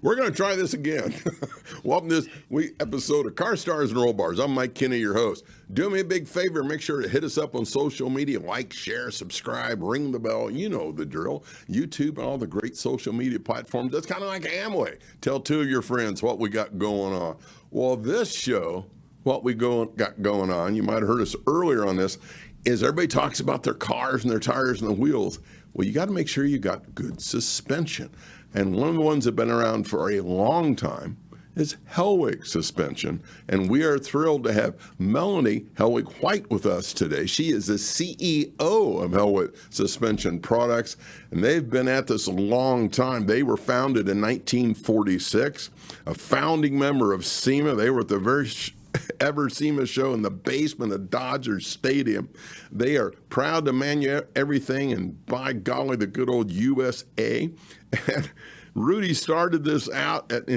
We're going to try this again. Welcome to this week episode of Car Stars and Roll Bars. I'm Mike Kinney, your host. Do me a big favor. Make sure to hit us up on social media. Like, share, subscribe, ring the bell. You know the drill. YouTube and all the great social media platforms. That's kind of like Amway. Tell two of your friends what we got going on. Well, this show, what we got going on, you might have heard us earlier on this, is everybody talks about their cars and their tires and the wheels. Well, you got to make sure you got good suspension. And one of the ones that have been around for a long time is Hellwig Suspension. And we are thrilled to have Melanie Hellwig-White with us today. She is the CEO of Hellwig Suspension Products, and they've been at this a long time. They were founded in 1946, a founding member of SEMA. They were at the very ever SEMA show in the basement of Dodger Stadium. They are proud to manufacture everything, and by golly, the good old USA. And Rudy started this out at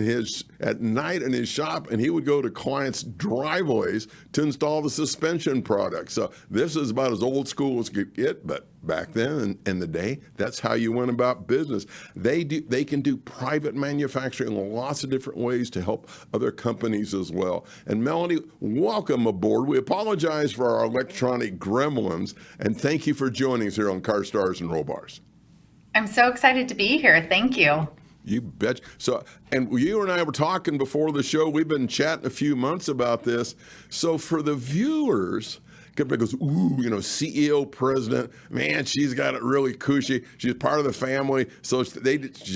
night in his shop, and he would go to clients' driveways to install the suspension products. So this is about as old school as could get, but back then in the day, that's how you went about business. They can do private manufacturing in lots of different ways to help other companies as well. And Melanie, welcome aboard. We apologize for our electronic gremlins, and thank you for joining us here on Car Stars and Roll Bars. I'm so excited to be here. Thank you. You bet. So, and you and I were talking before the show. We've been chatting a few months about this. So for the viewers, everybody goes, ooh, CEO, president, man, she's got it really cushy. She's part of the family. So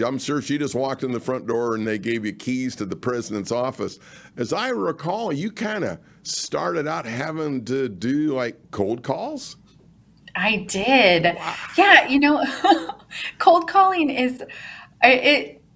I'm sure she just walked in the front door and they gave you keys to the president's office. As I recall, you kind of started out having to do like cold calls. I did. Wow. Yeah, cold calling is,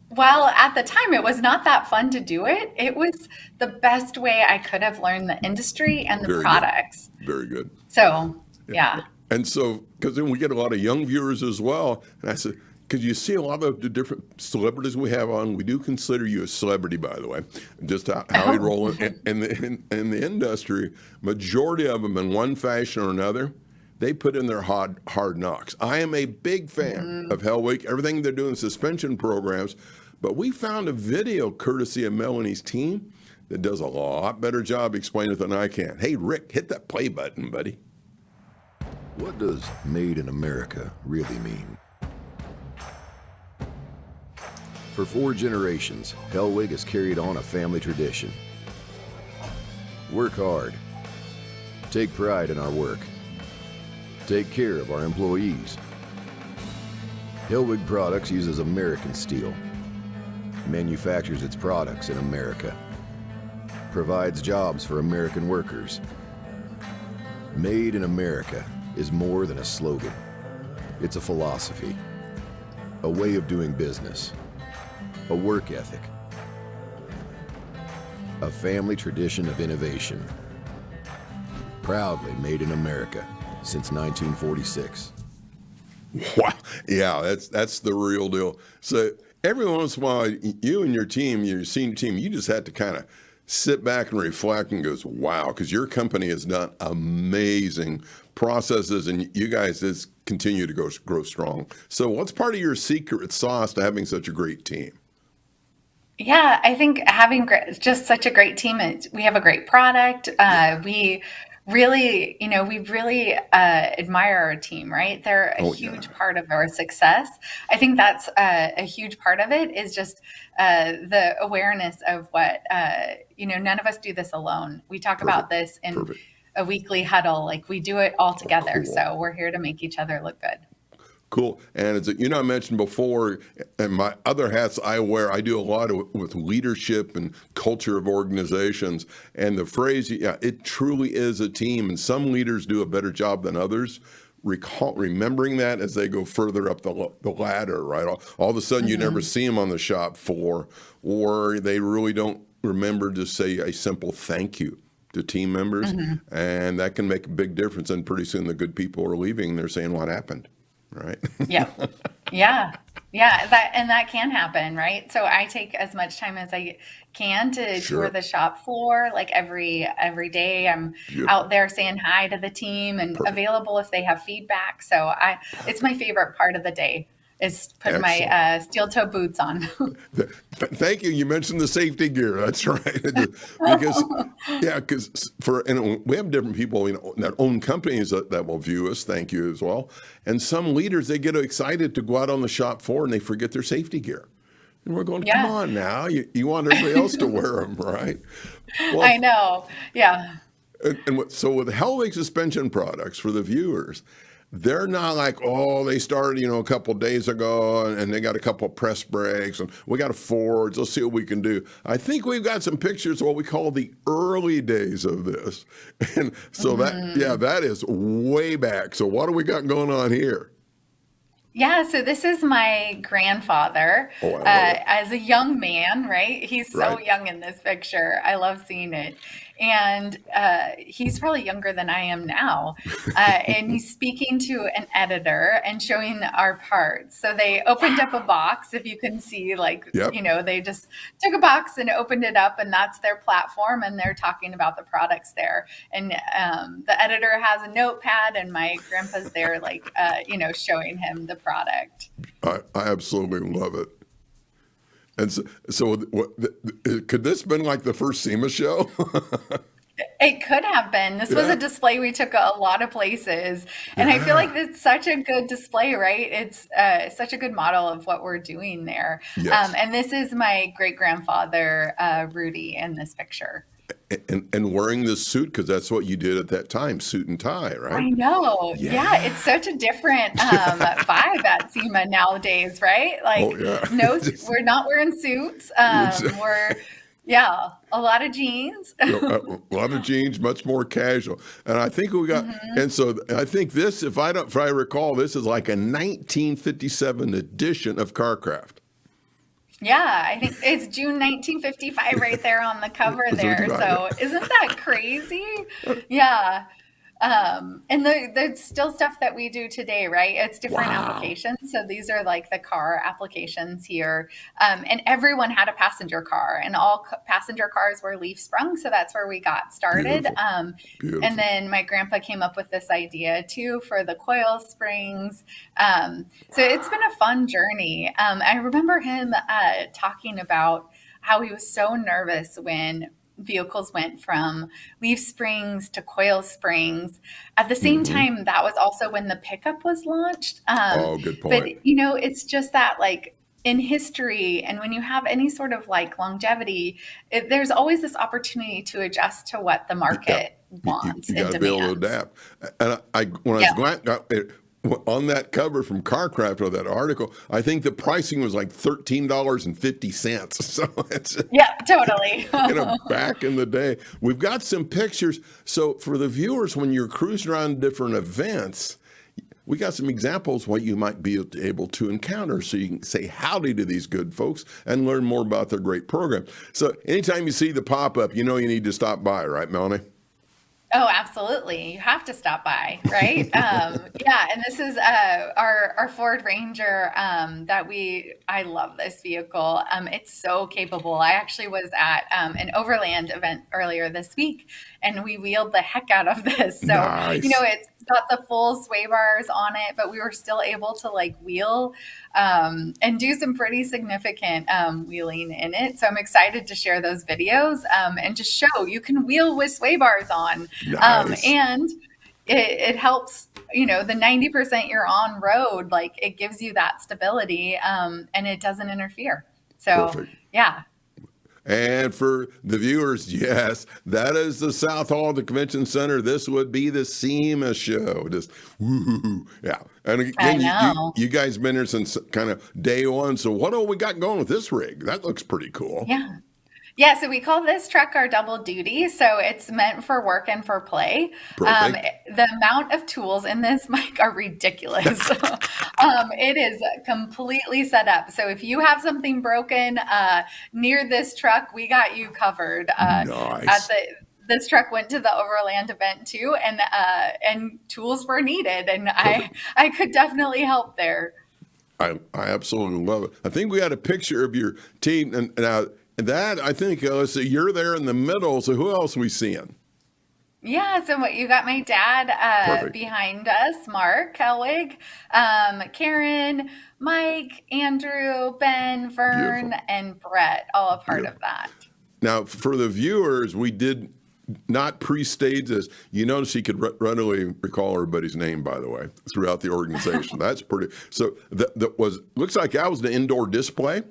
while at the time it was not that fun to do it, it was the best way I could have learned the industry and the Very products. Good. Very good. So, yeah. And so, because then we get a lot of young viewers as well. And I said, because you see a lot of the different celebrities we have on, we do consider you a celebrity, by the way, just how we roll in the industry. Majority of them in one fashion or another, they put in their hard knocks. I am a big fan of Hellwig, everything they're doing, suspension programs, but we found a video courtesy of Melanie's team that does a lot better job explaining it than I can. Hey, Rick, hit that play button, buddy. What does made in America really mean? For 4 generations, Hellwig has carried on a family tradition. Work hard. Take pride in our work. Take care of our employees. Hellwig Products uses American steel, manufactures its products in America, provides jobs for American workers. Made in America is more than a slogan. It's a philosophy, a way of doing business, a work ethic, a family tradition of innovation. Proudly made in America since 1946. Wow. Yeah, that's the real deal. So every once in a while, you and your team, your senior team, you just have to kind of sit back and reflect and goes, wow, because your company has done amazing processes and you guys just continue to grow strong. So what's part of your secret sauce to having such a great team? Yeah, I think having just such a great team, we have a great product. We really, admire our team, right? They're a huge part of our success. I think that's a huge part of it is just the awareness of what, none of us do this alone. We talk about this in a weekly huddle, like we do it all together. Cool. So we're here to make each other look good. Cool. And I mentioned before, and my other hats I wear, I do a lot with leadership and culture of organizations. And the phrase, it truly is a team. And some leaders do a better job than others. Remembering that as they go further up the ladder, right? All of a sudden, you never see them on the shop floor, or they really don't remember to say a simple thank you to team members. And that can make a big difference. And pretty soon the good people are leaving. They're saying, what happened? Right. Yeah. That can happen. Right. So I take as much time as I can to tour the shop floor. Like every day I'm out there saying hi to the team and available if they have feedback. So it's my favorite part of the day. is putting Excellent. my steel toe boots on. Thank you. You mentioned the safety gear. That's right. Because, yeah, because we have different people, that own companies that will view us. Thank you as well. And some leaders, they get excited to go out on the shop floor and they forget their safety gear. And we're going, come Yeah, on now. You want everybody else to wear them, right? Well, I know. Yeah. so with Hellwig Suspension Products, for the viewers, they're not like, oh, they started, a couple of days ago and they got a couple of press brakes and we got a Fords. Let's see what we can do. I think we've got some pictures of what we call the early days of this. And so that is way back. So what do we got going on here? Yeah, so this is my grandfather Oh, I love it. as a young man, right? He's so Right. young in this picture. I love seeing it. And he's probably younger than I am now. And he's speaking to an editor and showing our parts. So they opened up a box, if you can see, Yep. they just took a box and opened it up, and that's their platform. And they're talking about the products there. And the editor has a notepad, and my grandpa's there, showing him the product. I absolutely love it. And so could this been like the first SEMA show? It could have been. This was Yeah. a display we took a lot of places. And I feel like it's such a good display, right? It's such a good model of what we're doing there. Yes. And this is my great-grandfather, Rudy, in this picture. And wearing this suit, because that's what you did at that time, suit and tie, I right? know. Yeah. Yeah, it's such a different vibe at SEMA nowadays, right? Oh, yeah. We're not wearing suits. We're, a lot of jeans. A lot of jeans, much more casual. And I think we got, and so I think this, if I recall, this is like a 1957 edition of Carcraft. Yeah, I think it's June 1955 right there on the cover there. So isn't that crazy? Yeah. And there's still stuff that we do today, right? It's different applications. So these are like the car applications here. And everyone had a passenger car, and all passenger cars were leaf sprung. So that's where we got started. Beautiful. And then my grandpa came up with this idea too for the coil springs. So it's been a fun journey. I remember him talking about how he was so nervous when vehicles went from leaf springs to coil springs. At the same time, that was also when the pickup was launched. Good point. But, it's just that in history, and when you have any sort of longevity, there's always this opportunity to adjust to what the market wants You and got to be able to demands. adapt. And when I was glad, on that cover from Carcraft or that article, I think the pricing was like $13.50. So it's Yeah, totally. back in the day. We've got some pictures. So for the viewers, when you're cruising around different events, we got some examples what you might be able to encounter, so you can say howdy to these good folks and learn more about their great program. So anytime you see the pop-up, you need to stop by, right, Melanie? Oh, absolutely. You have to stop by, right? And this is our Ford Ranger I love this vehicle. It's so capable. I actually was at an Overland event earlier this week, and we wheeled the heck out of this. So, Nice. it's got the full sway bars on it, but we were still able to wheel and do some pretty significant wheeling in it. So I'm excited to share those videos and just show you can wheel with sway bars on. Nice. And it helps, the 90% you're on road, it gives you that stability and it doesn't interfere. So, Perfect. yeah. And for the viewers, yes, that is the South Hall of the Convention Center. This would be the SEMA show. Just woo, yeah. And again, you guys been here since kind of day one. So what do we got going with this rig? That looks pretty cool. Yeah. Yeah, so we call this truck our double duty. So it's meant for work and for play. Perfect. The amount of tools in this, Mike, are ridiculous. It is completely set up. So if you have something broken near this truck, we got you covered. Nice. This truck went to the Overland event too, and tools were needed, and I could definitely help there. I absolutely love it. I think we had a picture of your team, and that I think let's see, you're there in the middle. So who else are we seeing? Yeah, so you got my dad Perfect. behind us, Mark Hellwig, Karen, Mike, Andrew, Ben, Vern, Beautiful. and Brett, all a part of Beautiful. that. Now, for the viewers, we did not pre-stage this. You notice he could readily recall everybody's name, by the way, throughout the organization. That's pretty. So that was looks like that was the indoor display.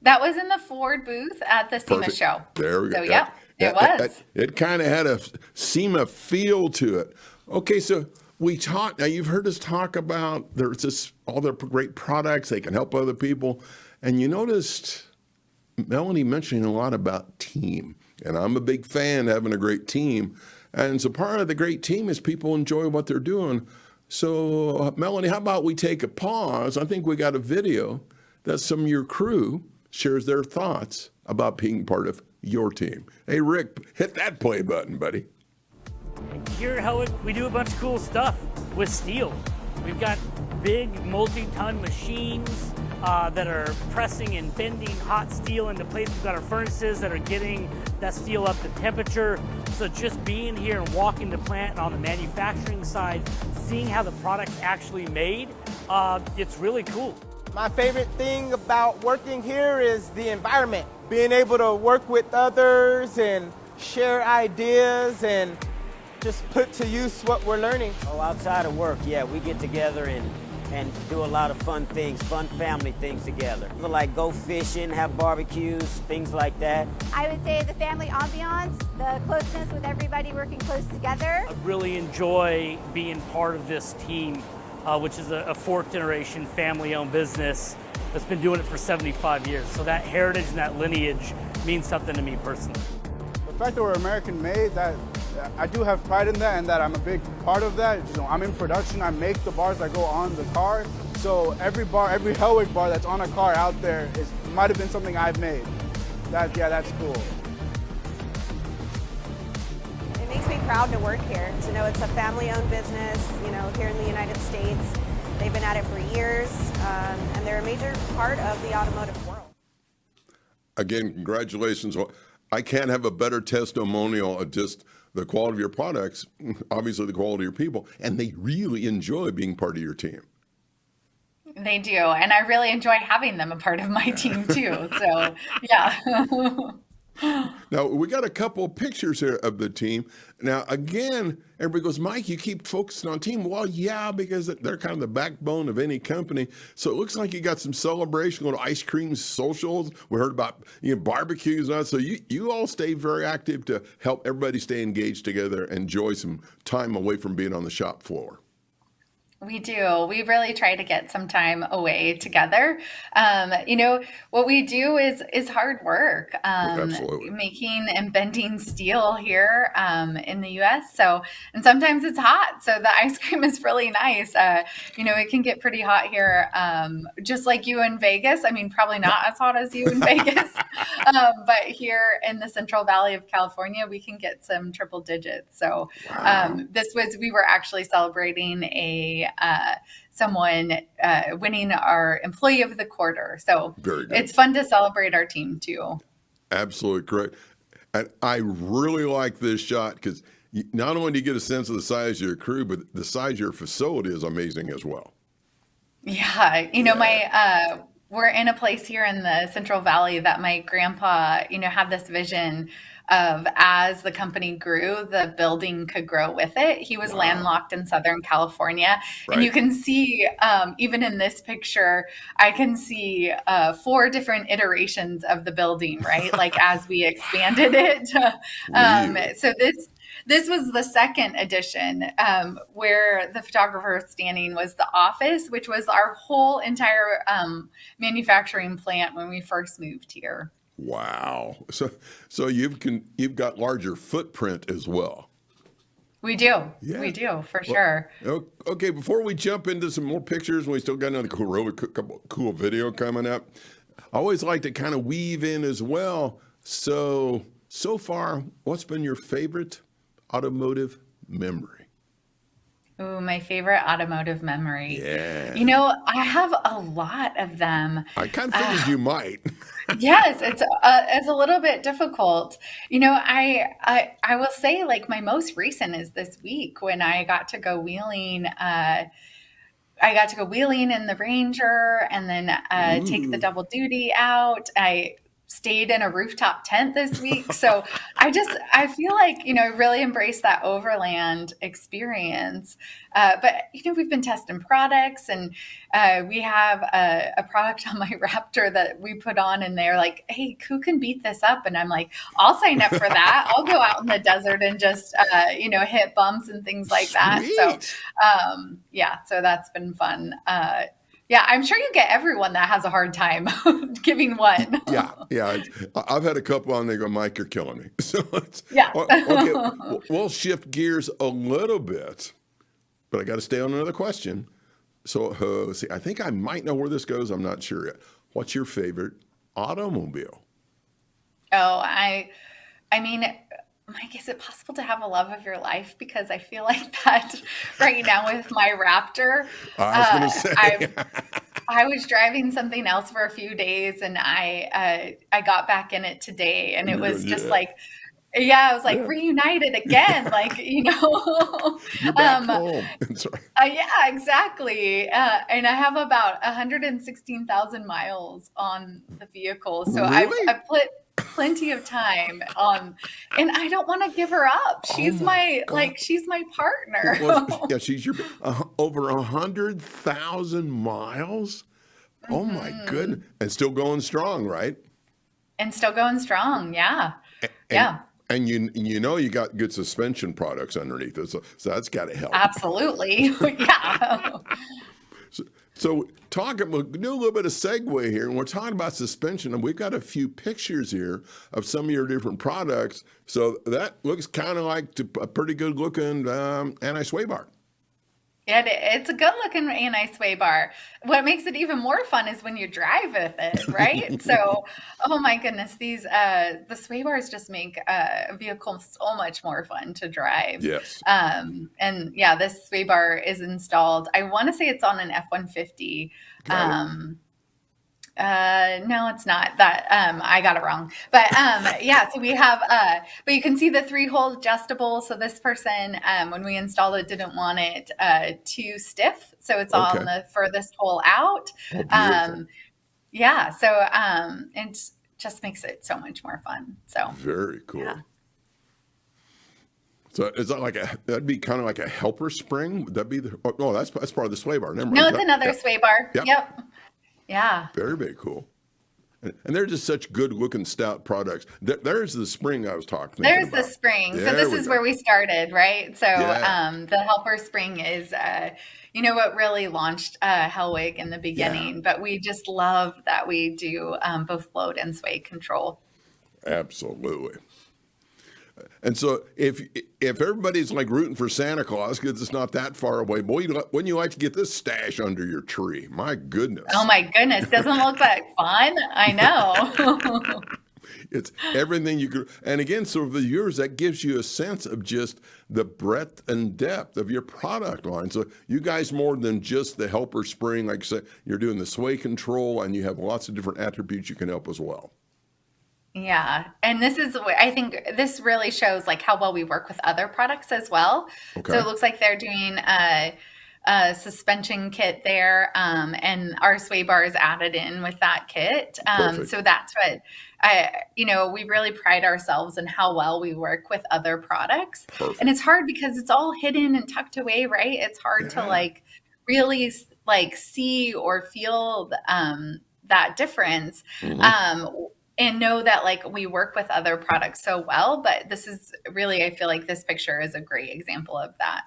That was in the Ford booth at the SEMA Perfect. show. There we go. So, yep, it was. It kind of had a SEMA feel to it. Okay, so we talked. Now you've heard us talk about there's this all the great products they can help other people, and you noticed Melanie mentioning a lot about team, and I'm a big fan of having a great team. And so part of the great team is people enjoy what they're doing. So Melanie, how about we take a pause? I think we got a video that some of your crew shares their thoughts about being part of your team. Hey, Rick, hit that play button, buddy. Here at Hellwig, we do a bunch of cool stuff with steel. We've got big multi-ton machines that are pressing and bending hot steel into place. We've got our furnaces that are getting that steel up to temperature. So just being here and walking the plant and on the manufacturing side, seeing how the product's actually made, it's really cool. My favorite thing about working here is the environment. Being able to work with others and share ideas and just put to use what we're learning. Oh, outside of work, yeah, we get together and do a lot of fun things, fun family things together. Like go fishing, have barbecues, things like that. I would say the family ambiance, the closeness with everybody working close together. I really enjoy being part of this team, which is a fourth generation family-owned business that's been doing it for 75 years. So that heritage and that lineage means something to me personally. The fact that we're American made, that I do have pride in that, and that I'm a big part of that. You know, I'm in production, I make the bars that go on the car. So every Hellwig bar that's on a car out there might have been something I've made. That's cool. It makes me proud to work here, to know it's a family-owned business, you know, here in the United States. They've been at it for years, and they're a major part of the automotive world. Again, congratulations. I can't have a better testimonial of just the quality of your products, obviously the quality of your people, and they really enjoy being part of your team. They do. And I really enjoy having them a part of my team too. So, yeah. Now, we got a couple of pictures here of the team. Now, again, everybody goes, Mike, you keep focusing on team. Well, yeah, because they're kind of the backbone of any company. So it looks like you got some celebration, little ice cream socials. We heard about barbecues and that. So you all stay very active to help everybody stay engaged together, enjoy some time away from being on the shop floor. We do. We really try to get some time away together. What we do is hard work, Absolutely. making and bending steel here in the U.S. And sometimes it's hot, so the ice cream is really nice. It can get pretty hot here, just like you in Vegas. I mean, probably not as hot as you in Vegas, but here in the Central Valley of California, we can get some triple digits. So we were actually celebrating someone winning our employee of the quarter. So it's fun to celebrate our team too. Absolutely correct. And I really like this shot because not only do you get a sense of the size of your crew, but the size of your facility is amazing as well. Yeah. We're in a place here in the Central Valley that my grandpa, had this vision of as the company grew, the building could grow with it. He was landlocked in Southern California. Right. And you can see, even in this picture, I can see 4 different iterations of the building, right? Like as we expanded it. So this was the second edition, where the photographer standing was the office, which was our whole entire manufacturing plant when we first moved here. Wow. So you've got larger footprint as well. We do. Yeah. We do, for sure. Okay, before we jump into some more pictures, we still got another cool video coming up. I always like to kind of weave in as well. So far, what's been your favorite automotive memory? Ooh, my favorite automotive memory. Yeah. You know, I have a lot of them. I kind of figured you might. Yes, it's a little bit difficult. You know, I will say like my most recent is this week when I got to go wheeling. I got to go wheeling in the Ranger and then take the double duty out. I stayed in a rooftop tent this week. So I feel like, you know, I really embraced that overland experience. But, you know, we've been testing products and we have a product on my Raptor that we put on and they're like, hey, who can beat this up? And I'm like, I'll sign up for that. I'll go out in the desert and just, you know, hit bumps and things like that. So, yeah, so that's been fun. Yeah, I'm sure you get everyone that has a hard time giving one. Yeah. I've had a couple on. They go, Mike, you're killing me. So yeah. Okay, we'll shift gears a little bit, but I got to stay on another question. So see, I think I might know where this goes. I'm not sure yet. What's your favorite automobile? Oh, I mean, Mike, is it possible to have a love of your life? Because I feel like that right now with my Raptor. I was going to say. I was driving something else for a few days and I got back in it today and it was just like, I was like reunited again, like, you know. You're back home. That's right. Yeah, exactly. And I have about 116,000 miles on the vehicle. So Really? I've put plenty of time on, and I don't want to give her up. She's she's my partner. Well, yeah, she's your over 100,000 miles. Oh my goodness, and still going strong, right? And still going strong, yeah, And you know you got good suspension products underneath it, so that's got to help. Absolutely, yeah. So we'll do a little bit of segue here, and we're talking about suspension, and we've got a few pictures here of some of your different products. So that looks kind of like a pretty good looking anti-sway bar. It's a good looking anti-sway bar. What makes it even more fun is when you drive with it, right? So, oh my goodness, these the sway bars just make a vehicle so much more fun to drive. Yes. And yeah, this sway bar is installed. I want to say it's on an F-150. No, it's not that. I got it wrong, but yeah, so we have, but you can see the 3-hole adjustable. So this person, when we installed it, didn't want it too stiff. So it's on the furthest hole out. Yeah. So it just makes it so much more fun. So very cool. Yeah. So is that like that'd be kind of like a helper spring? Would that be that's part of the sway bar. Never mind. No, it's another sway bar. Yep. Yeah. Very, very cool. And they're just such good looking stout products. There's the spring I was talking about. There's the spring. So this is where we started, right? So the Helper Spring is, you know, what really launched Hellwig in the beginning. But we just love that we do both load and sway control. Absolutely. And so if everybody's like rooting for Santa Claus because it's not that far away, boy, wouldn't you like to get this stash under your tree? My goodness. Oh my goodness. Doesn't look like fun. I know. It's everything you could. And again, so for the viewers, that gives you a sense of just the breadth and depth of your product line. So you guys, more than just the Helper Spring, like I said, you're doing the sway control and you have lots of different attributes you can help as well. Yeah. And I think this really shows like how well we work with other products as well. Okay. So it looks like they're doing a suspension kit there. And our sway bar is added in with that kit. So that's what we really pride ourselves in how well we work with other products. Perfect. And it's hard because it's all hidden and tucked away, right? It's hard to like really like see or feel that difference. And know that like we work with other products so well, but this is really, I feel like this picture is a great example of that.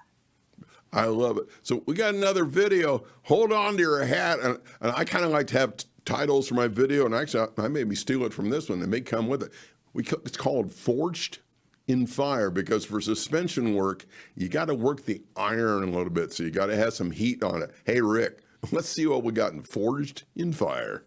I love it. So we got another video. Hold on to your hat. And I kind of like to have titles for my video. And actually, I maybe steal it from this one. It may come with it. It's called Forged in Fire because for suspension work, you got to work the iron a little bit. So you got to have some heat on it. Hey, Rick, let's see what we got in Forged in Fire.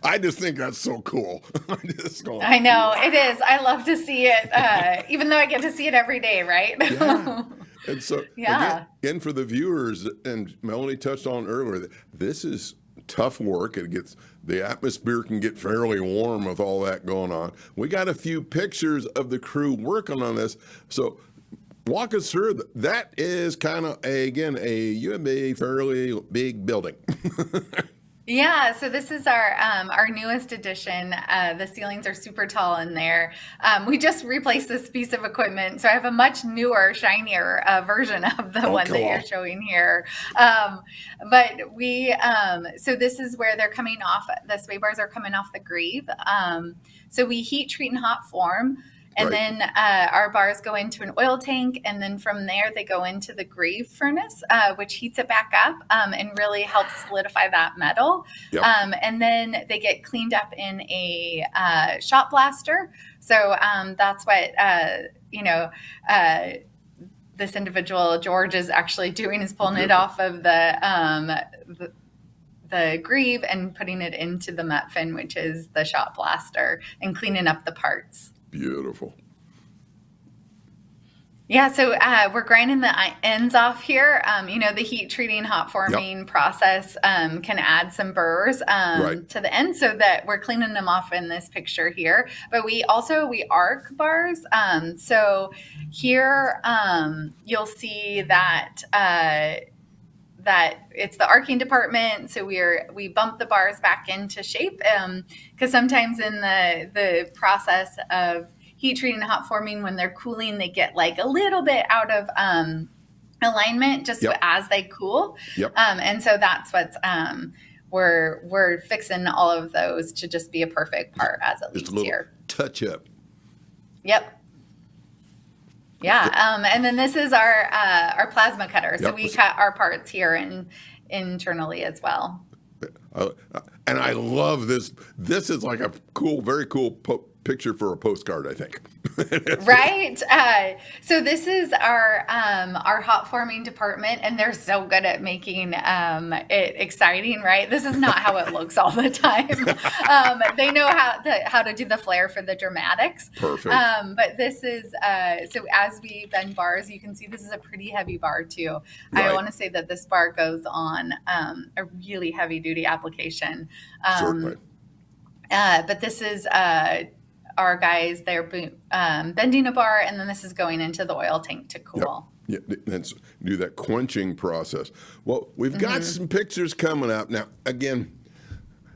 I just think that's so cool. I know it is. I love to see it, even though I get to see it every day, right? Yeah. And so Yeah. again, for the viewers, and Melanie touched on earlier, this is tough work. The atmosphere can get fairly warm with all that going on. We got a few pictures of the crew working on this. So walk us through. That is kind of a fairly big building. Yeah, so this is our newest addition. The ceilings are super tall in there. We just replaced this piece of equipment, so I have a much newer, shinier version of the one that you're showing here. But so this is where they're coming off. The sway bars are coming off the greave. So we heat, treat, and hot form. And then our bars go into an oil tank, and then from there they go into the greave furnace, which heats it back up and really helps solidify that metal. Yep. And then they get cleaned up in a shot blaster. So that's what this individual George is actually doing, is pulling it off of the greave and putting it into the Mutfin, which is the shot blaster, and cleaning up the parts. Beautiful. Yeah, so we're grinding the ends off here. The heat treating, hot forming process can add some burrs to the end, so that we're cleaning them off in this picture here. But we arc bars. So here you'll see that it's the arcing department. So we bump the bars back into shape because sometimes in the process of heat treating and hot forming, when they're cooling, they get like a little bit out of alignment just as they cool. And so that's what's we're fixing all of those to just be a perfect part as it leaves here. Touch up. Yep. Yeah, and then this is our plasma cutter. So we cut our parts here internally as well. And I love this. This is like a very cool picture for a postcard, I think. Right. So this is our hot forming department, and they're so good at making it exciting, right? This is not how it looks all the time. They know how to do the flare for the dramatics. Perfect. But this is so as we bend bars, you can see this is a pretty heavy bar too. Right. I want to say that this bar goes on a really heavy duty application. Certainly. But this is our guys, they're bending a bar, and then this is going into the oil tank to cool. Yeah, and do that quenching process. Well, we've got some pictures coming up. Now, again,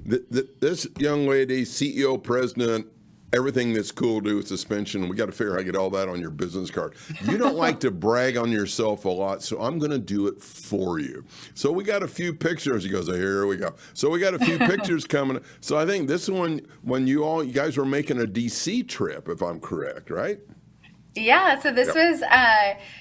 this young lady, CEO, president, everything that's cool to do with suspension, we got to figure out how to get all that on your business card. You don't like to brag on yourself a lot, so I'm going to do it for you. So we got a few pictures. He goes, here we go. So we got a few pictures coming. So I think this one, when you guys were making a DC trip, if I'm correct, right? Yeah, so this was,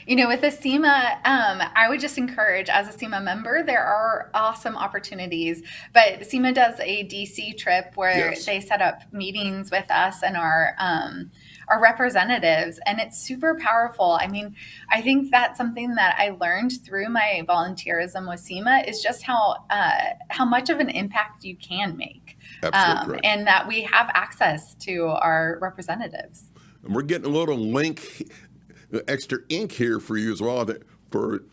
with the SEMA, I would just encourage, as a SEMA member, there are awesome opportunities. But SEMA does a DC trip where they set up meetings with us and our representatives, and it's super powerful. I mean, I think that's something that I learned through my volunteerism with SEMA is just how much of an impact you can make. Absolutely. And that we have access to our representatives. And we're getting a little extra ink here for you as well, for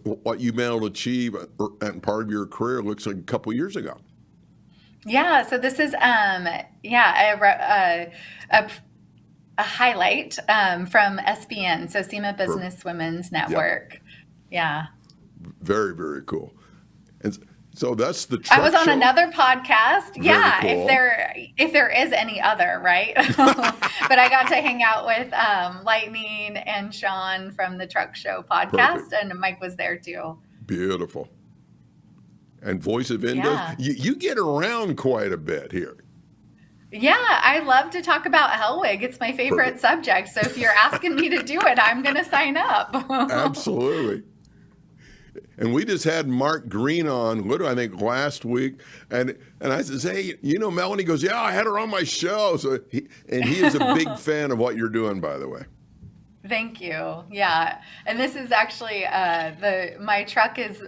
what you've been able to achieve and part of your career looks like a couple years ago. Yeah, so this is a highlight from SBN, so SEMA Business Women's Network. Yep. Yeah. Very, very cool. And so that's the truck I was on show. Another podcast. Very yeah, cool. if there is any other, right? But I got to hang out with Lightning and Sean from the Truck Show podcast, and Mike was there too. Beautiful. And Voice of Indo, you get around quite a bit here. Yeah, I love to talk about Hellwig. It's my favorite subject. So if you're asking me to do it, I'm going to sign up. Absolutely. And we just had Mark Green on, literally, I think last week. And I says, hey, Melanie goes, yeah, I had her on my show. So he is a big fan of what you're doing, by the way. Thank you. Yeah. And this is actually, my truck is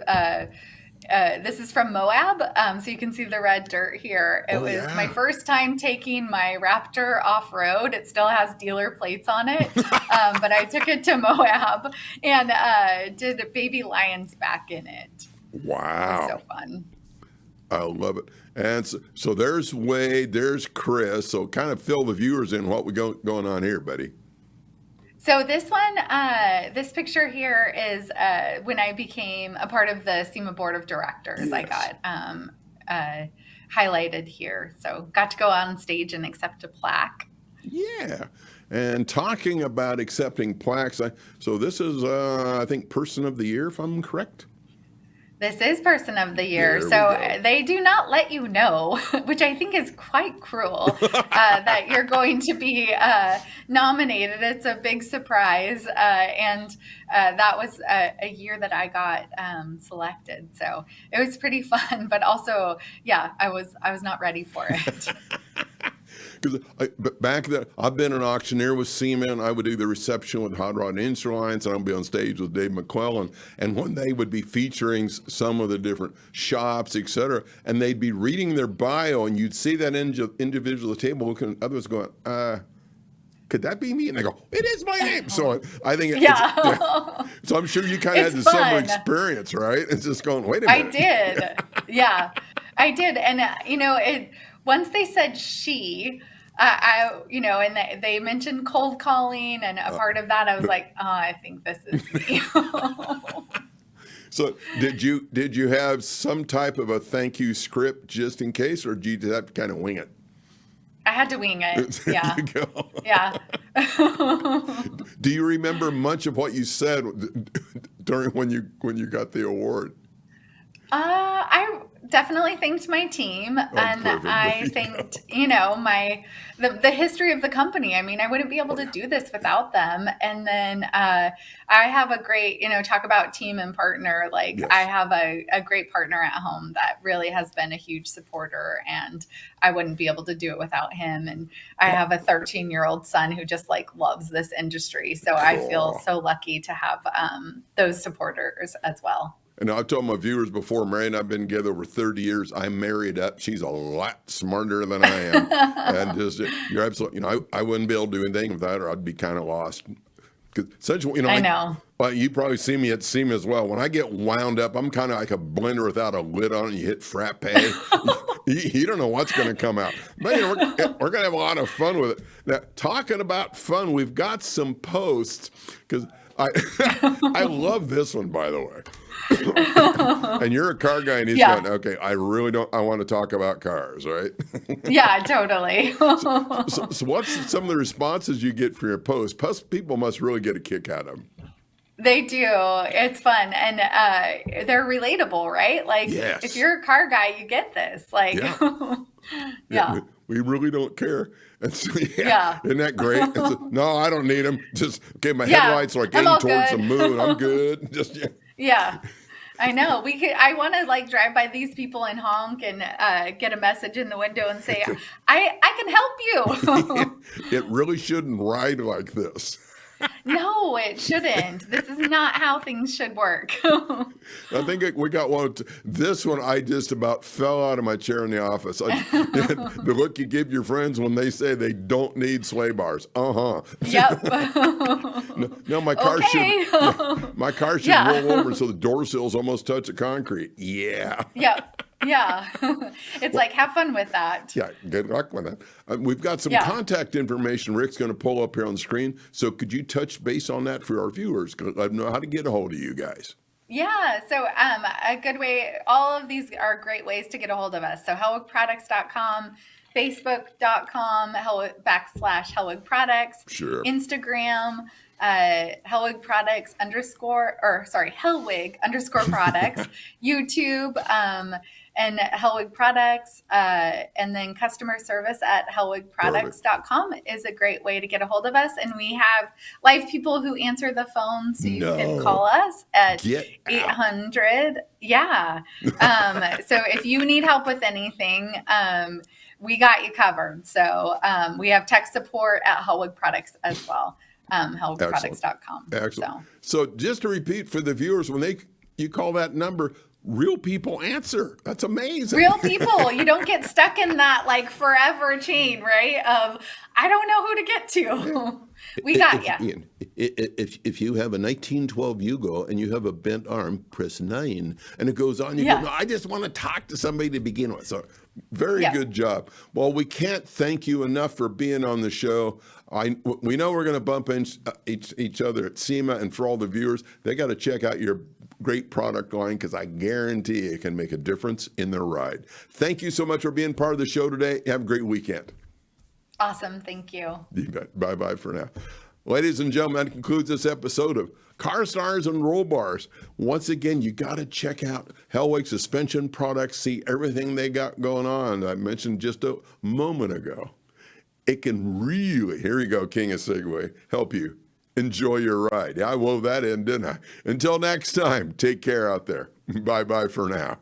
this is from Moab, so you can see the red dirt here. It was my first time taking my Raptor off-road. It still has dealer plates on it, but I took it to Moab and did baby lions back in it. Wow. It was so fun. I love it. And so there's Wade, there's Chris. So kind of fill the viewers in what we going on here, buddy. So this one, this picture here is when I became a part of the SEMA board of directors. Yes. I got highlighted here. So got to go on stage and accept a plaque. Yeah. And talking about accepting plaques, so this is, I think, Person of the Year, if I'm correct. This is Person of the Year. So they do not let you know, which I think is quite cruel, that you're going to be nominated. It's a big surprise. And that was a year that I got selected. So it was pretty fun, but also, yeah, I was not ready for it. Because back then, I've been an auctioneer with SEMA, and I would do the reception with Hot Rod and Industry Alliance, and I'd be on stage with Dave McClellan. And when they would be featuring some of the different shops, et cetera, and they'd be reading their bio, and you'd see that individual at the table looking at others going, could that be me? And they go, it is my name. So I think so I'm sure you kind of had the similar experience, right? It's just going, wait a minute. I did. Yeah, I did. And, once they said she, and they mentioned cold calling, and a part of that, I was like, oh, I think this is me. So did you have some type of a thank you script just in case, or did you have to kind of wing it? I had to wing it. Yeah. There you go. Yeah. Do you remember much of what you said during when you got the award? I definitely thanked my team, and perfect. I thanked, the history of the company. I mean, I wouldn't be able to do this without them. And then I have a great, talk about team and partner. Like, yes. I have a great partner at home that really has been a huge supporter, and I wouldn't be able to do it without him. And I have a 13-year-old son who just loves this industry. So cool. I feel so lucky to have those supporters as well. And I've told my viewers before, Mary and I have been together over 30 years. I'm married up. She's a lot smarter than I am. And just, you're absolutely, I wouldn't be able to do anything without her. I'd be kind of lost. Essentially, I know. But you probably see me at SEMA as well. When I get wound up, I'm kind of like a blender without a lid on it. You hit frappe. You don't know what's going to come out. But we're going to have a lot of fun with it. Now, talking about fun, we've got some posts, because I love this one, by the way. And you're a car guy, and he's going, okay, I want to talk about cars, right? Yeah, totally. So what's some of the responses you get for your post? Plus, people must really get a kick out of them. They do. It's fun. And they're relatable, right? Like, yes. If you're a car guy, you get this. Like, yeah. We really don't care. And so, isn't that great? No, I don't need them. Just, okay, my headlights are getting towards the moon. I'm good. Just, yeah. I know. I want to drive by these people and honk and get a message in the window and say, I can help you. It really shouldn't ride like this. No, it shouldn't. This is not how things should work. I think we got one. This one, I just about fell out of my chair in the office. The look you give your friends when they say they don't need sway bars. Yep. No, my car should roll over so the door sills almost touch the concrete. Yeah. Yep. Yeah. It's have fun with that. Yeah, good luck with that. We've got some contact information Rick's going to pull up here on the screen. So could you touch base on that for our viewers? Let them know how to get a hold of you guys. Yeah. So a good way, all of these are great ways to get a hold of us. So hellwigproducts.com, facebook.com, /Hellwig Products, sure. Instagram, Hellwig Products Hellwig _products, YouTube, and Hellwig Products, and then customer service at hellwigproducts.com is a great way to get a hold of us. And we have live people who answer the phone, so you can call us at 800. Yeah. So if you need help with anything, we got you covered. So we have tech support at Hellwig Products as well. Hellwigproducts.com. Excellent. So just to repeat for the viewers, when you call that number, real people answer. That's amazing. Real people. You don't get stuck in that like forever chain, right? Of I don't know who to get to. We got you. Ian, if you have a 1912 Yugo and you have a bent arm, press 9, and it goes on. You go, no, I just want to talk to somebody to begin with. So very good job. Well, we can't thank you enough for being on the show. We know we're going to bump each other at SEMA, and for all the viewers, they got to check out your great product line because I guarantee it can make a difference in their ride. Thank you so much for being part of the show today. Have a great weekend. Awesome. Thank you. You bet. Bye-bye for now. Ladies and gentlemen, that concludes this episode of Car Stars and Roll Bars. Once again, you got to check out Hellwig Suspension Products, see everything they got going on. I mentioned just a moment ago. It can really, here we go, King of Segway, help you enjoy your ride. I wove that in, didn't I? Until next time, take care out there. Bye-bye for now.